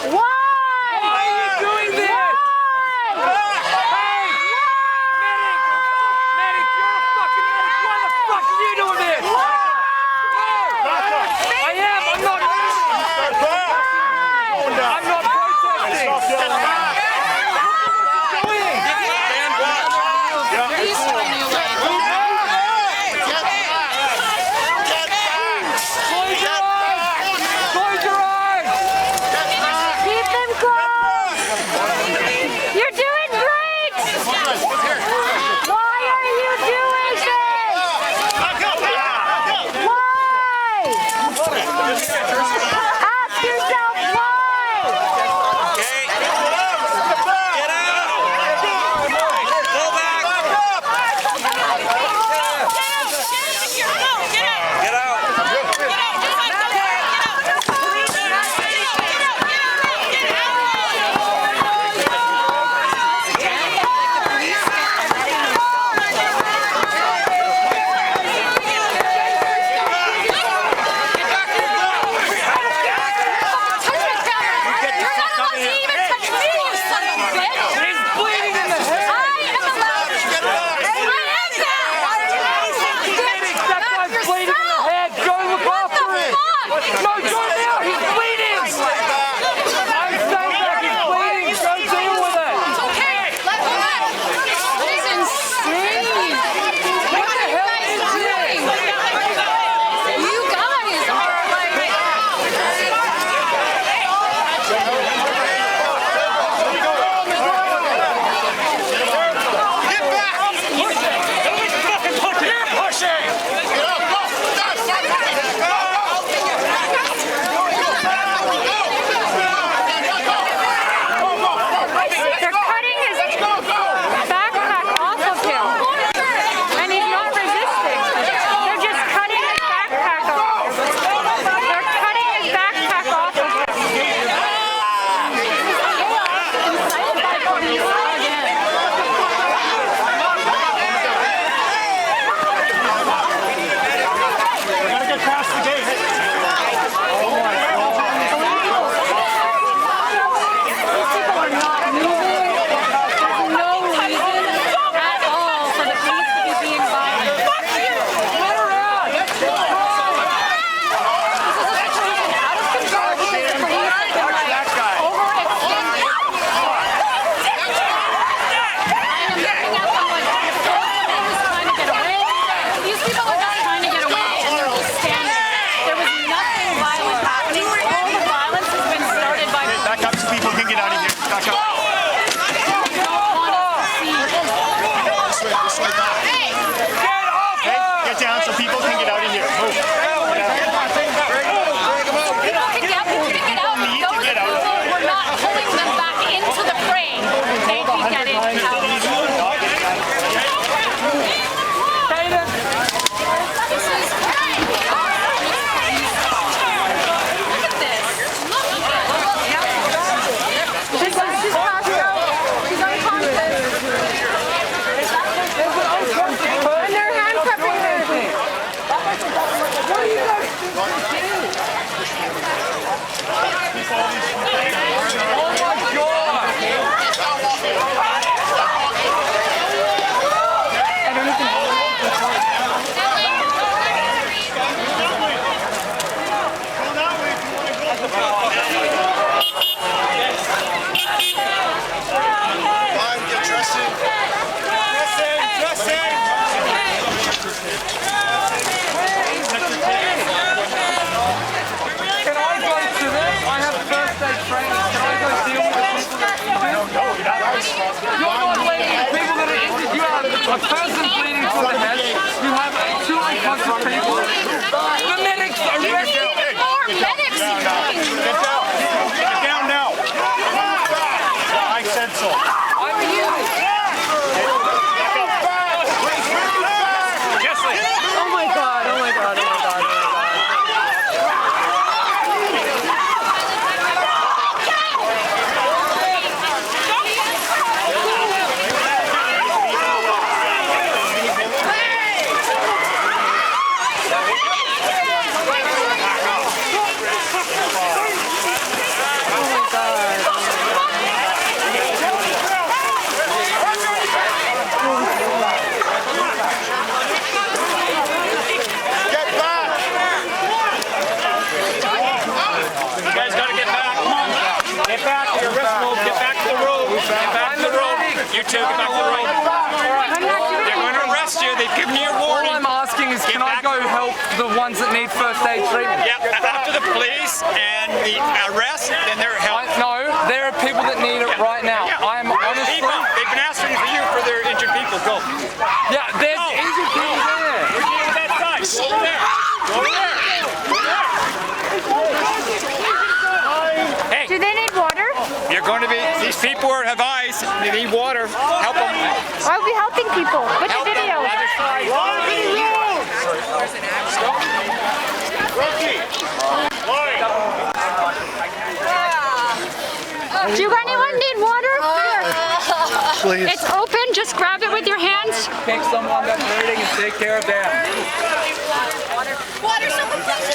Why are you doing this? Hey! Medic, you're a fucking medic. Why the fuck are you doing this? I am. I'm not protesting. A person bleeding from the head, you have two unconscious people. The medics are ready. More medics! Get down! Get down now! I said so. I'm you. Oh my god, oh my god, oh my god, oh my god. Oh my god. You're arrestable. Get back to the road. Get back to the road. You two, get back to the road. They're going to arrest you. They've given you a All warning. I'm asking is, can I go help the ones that need first aid treatment? Yeah, after the police and the arrest, then they're help. No, there are people that need it right now. I'm honestly... They've been asking for you for their injured people. Go. Yeah, there's injured people there. We're dealing with that side. Go over there. Go over there. Hey, Do they need water? you're going to be, these people have eyes. They need water. Help them. I'll be helping people. What's your Help them. video? Other side. Do you anyone need water? Please. It's open. Just grab it with your hands. Pick someone that's hurting and take care of them. Water, someone please.